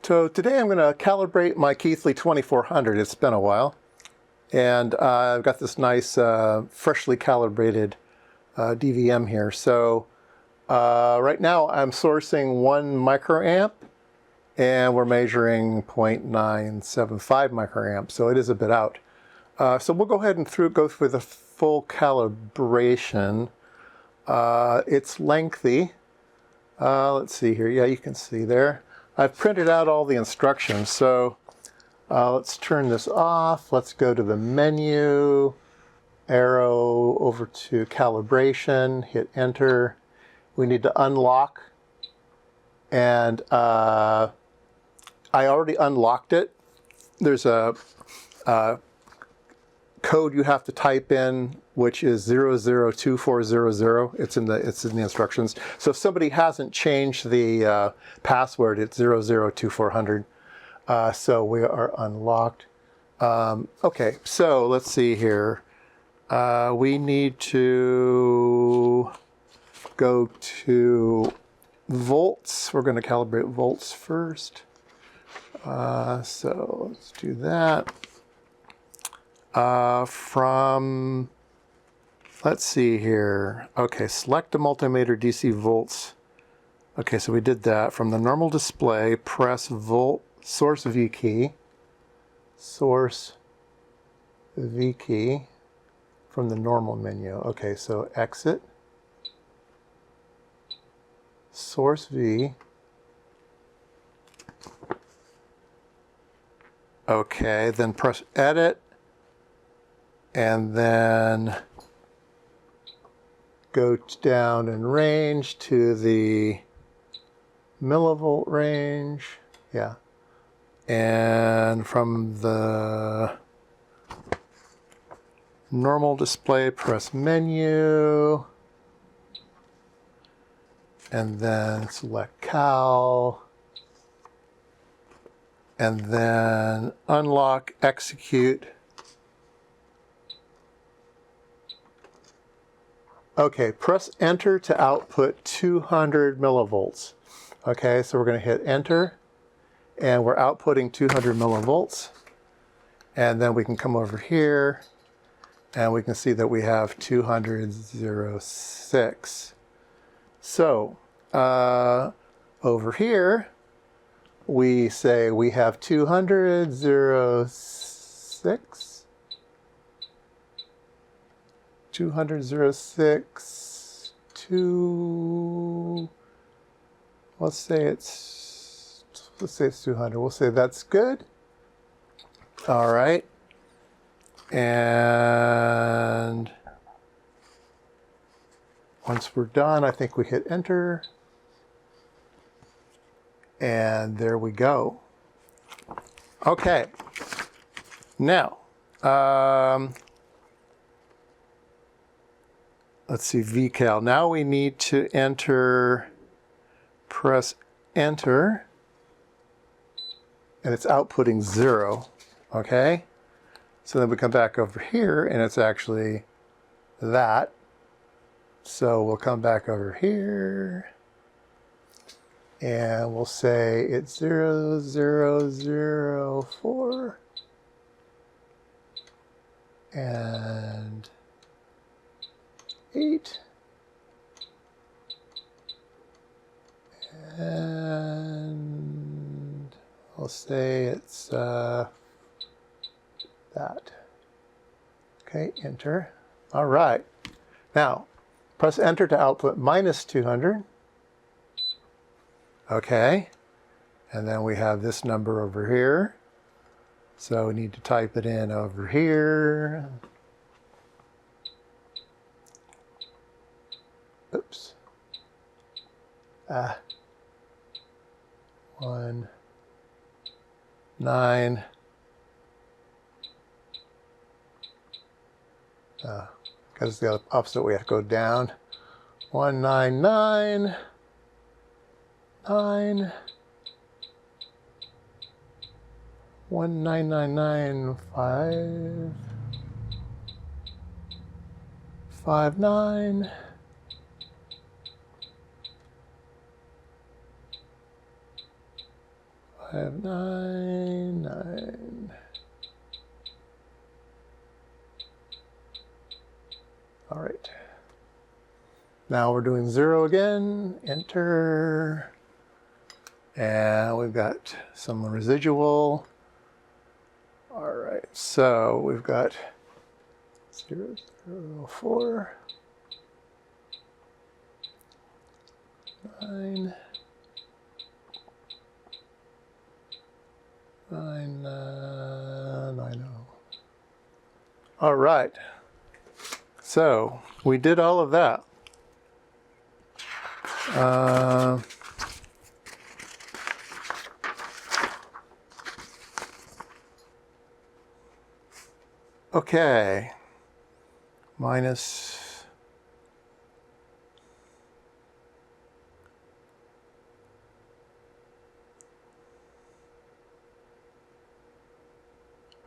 So today I'm going to calibrate my Keithley 2400. It's been a while. And I've got this nice freshly calibrated DVM here. So right now I'm sourcing 1 microamp and we're measuring 0.975 microamp. So it is a bit out. So we'll go ahead and go through the full calibration. It's lengthy. Let's see here. Yeah, you can see there. I've printed out all the instructions. So let's turn this off. Let's go to the menu, arrow over to calibration, hit enter. We need to unlock. And I already unlocked it. There's a code you have to type in, which is 002400. It's in the instructions. So if somebody hasn't changed the password, it's 002400. So we are unlocked. Okay, so let's see here. We need to go to volts. We're going to calibrate volts first. So let's do that. Let's see here. Okay, select a multimeter DC volts. Okay, so we did that. From the normal display, press source V key from the normal menu. Okay, so exit, source V. Okay, then press edit, and then go down in range to the millivolt range. Yeah. And from the normal display, press menu, and then select cal, and then unlock, execute. Okay, press enter to output 200 millivolts. Okay, so we're going to hit enter, and we're outputting 200 millivolts. And then we can come over here, and we can see that we have 200.06. So over here, we say we have 200.06. 200.06 to, let's say it's 200. We'll say that's good. All right. And once we're done, I think we hit enter. And there we go. Okay. Now, let's see, VCal. Now we need to press enter, and it's outputting 0, okay? So then we come back over here, and it's actually that. So we'll come back over here, and we'll say it's 0004, and 8, and I'll say it's that. Okay, enter. All right. Now, press enter to output minus 200. Okay, and then we have this number over here. So we need to type it in over here. Oops. 1, 9. Because it's the opposite, we have to go down. 199, 9, 19995, 59. 5, 599. All right. Now we're doing 0 again. Enter. And we've got some residual. All right. So we've got 0, 0, 4, 9, 9, 90. All right. So we did all of that. Okay. Minus.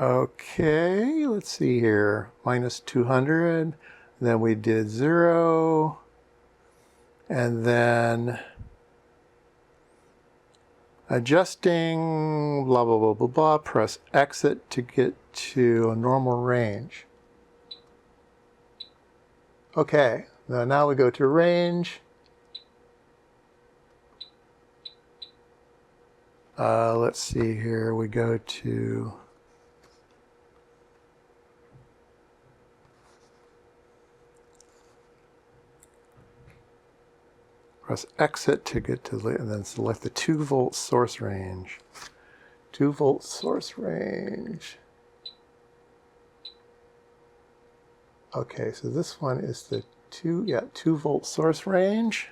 Okay, let's see here. Minus 200. Then we did 0. And then adjusting, blah, blah, blah, blah, blah. Press exit to get to a normal range. Okay, now we go to range. Let's see here. We go to press exit to get to, and then select the 2-volt source range. 2-volt source range. Okay, so this one is the 2-volt source range.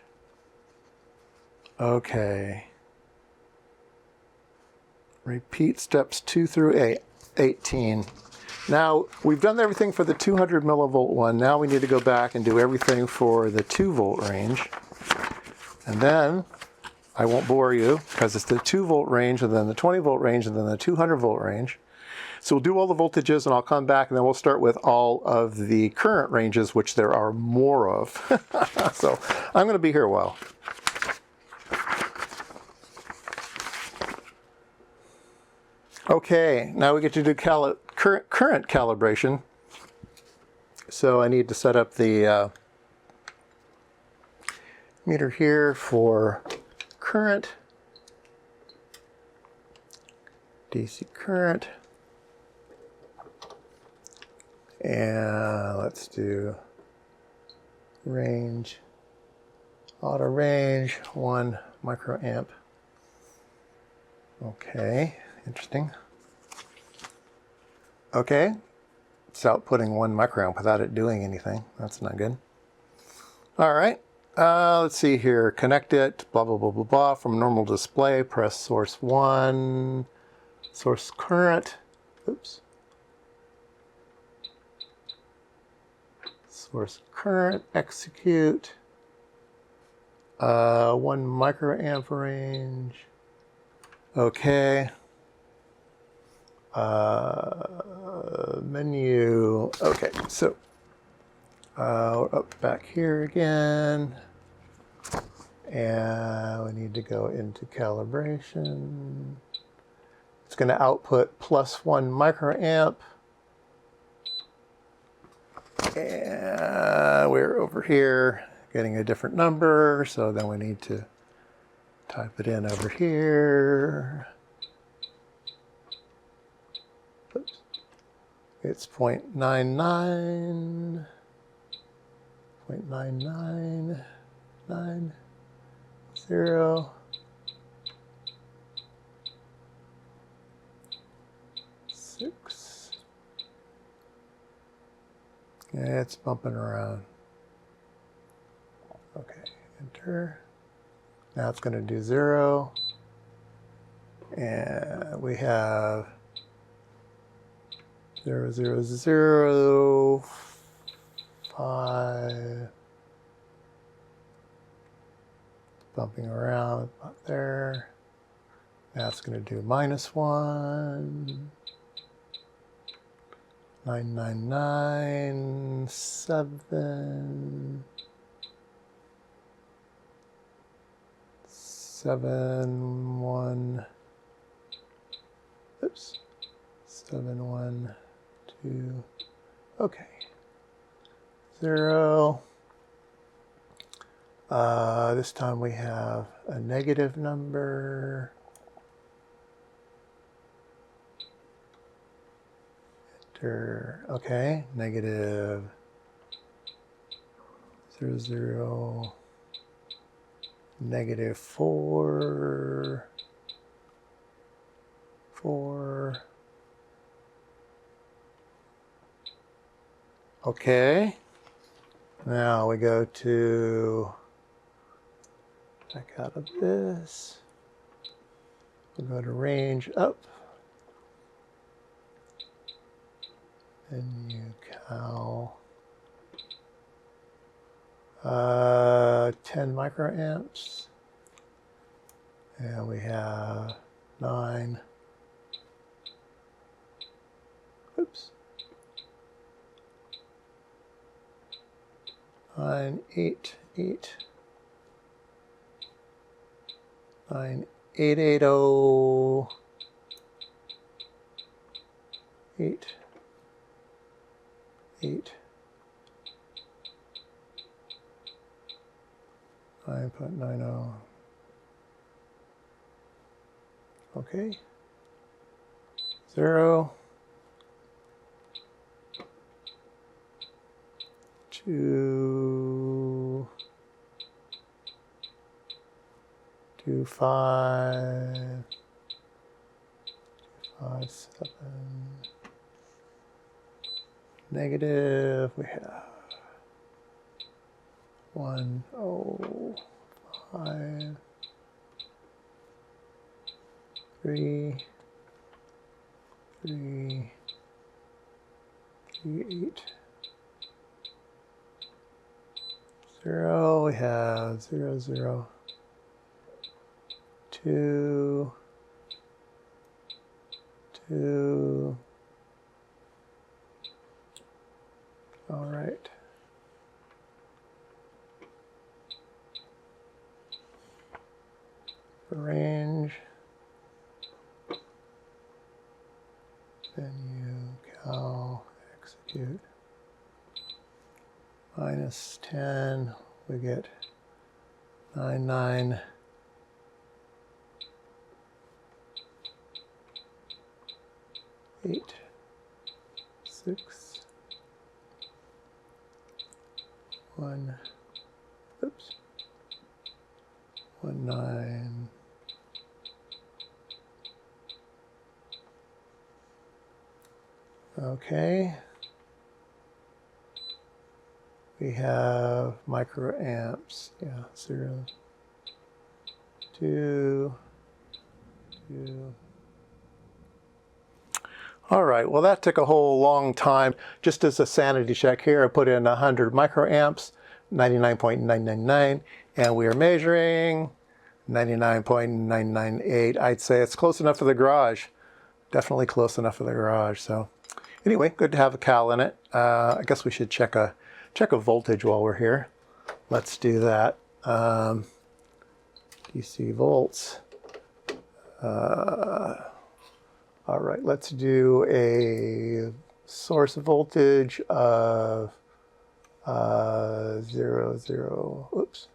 Okay. Repeat steps 2 through 18. Now, we've done everything for the 200 millivolt one. Now we need to go back and do everything for the 2-volt range. And then, I won't bore you, because it's the 2-volt range, and then the 20-volt range, and then the 200-volt range. So we'll do all the voltages, and I'll come back, and then we'll start with all of the current ranges, which there are more of. So I'm going to be here a while. Okay, now we get to do current calibration. So I need to set up the meter here for current, DC current, and let's do range, auto range, 1 microamp. Okay, interesting. Okay, it's outputting 1 microamp without it doing anything. That's not good. All right. Let's see here, connect it, blah, blah, blah, blah, blah, from normal display, press source 1, source current, oops, source current, execute, 1 microamp range, okay, menu, okay, so up back here again, and we need to go into calibration. It's going to output +1 microamp, and we're over here getting a different number, so then we need to type it in over here. Oops. It's 0.99. 0.9990. Six. Yeah, it's bumping around. Okay, enter. Now it's going to do 0. And we have 0, 0, 0, 5. Bumping around about there. Now it's going to do -1. 9997. 7, 1, oops, 712, okay, 0. This time we have a negative number. Enter, okay, negative 0, 0, negative 4, 4. Okay. Now we go to, back out of this. We'll go to range up. Menu cal. 10 microamps. And we have 9. Oops. 9, 8, 8. 9880. 8. 8. 9.90. Okay. 0. 2. 2, 5. 5, 7. Negative, we have 1, 0, 5, 3, 3, 3, 8, 0, we have 0, 0, 2, 2, all right. Range, menu, cal, execute. Minus 10, we get 99. 8, 6, 1, oops, 1, 9. Okay. We have microamps, yeah, 0, 2, 2. All right, well that took a whole long time. Just as a sanity check here, I put in 100 microamps, 99.999, and we are measuring 99.998. I'd say it's close enough for the garage. Definitely close enough for the garage. So anyway, good to have a cal in it. I guess we should check a voltage while we're here. Let's do that. DC volts. All right, let's do a source voltage of 0, 0, oops,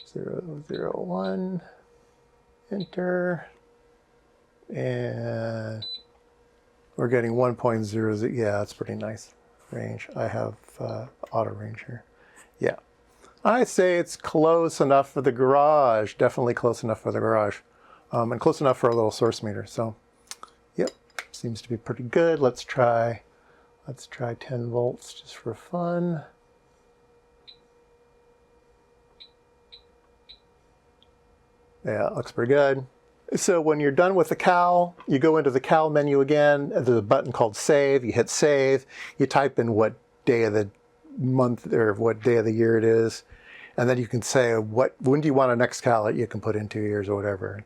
0, 0, 1, enter, and we're getting 1.00, yeah, that's pretty nice range. I have auto range here. Yeah, I'd say it's close enough for the garage, definitely close enough for the garage, and close enough for a little source meter, so. Yep, seems to be pretty good. Let's try 10 volts just for fun. Yeah, it looks pretty good. So when you're done with the cal, you go into the cal menu again. There's a button called save. You hit save. You type in what day of the month or what day of the year it is. And then you can say when do you want a next cal it. You can put in 2 years or whatever.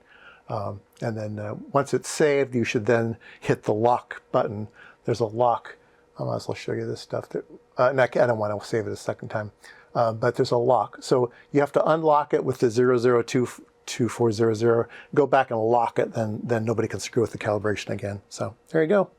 And then once it's saved, you should then hit the lock button. There's a lock. I might as well show you this stuff. And I don't want to save it a second time. But there's a lock. So you have to unlock it with the 002 2400, go back and lock it, then nobody can screw with the calibration again. So there you go.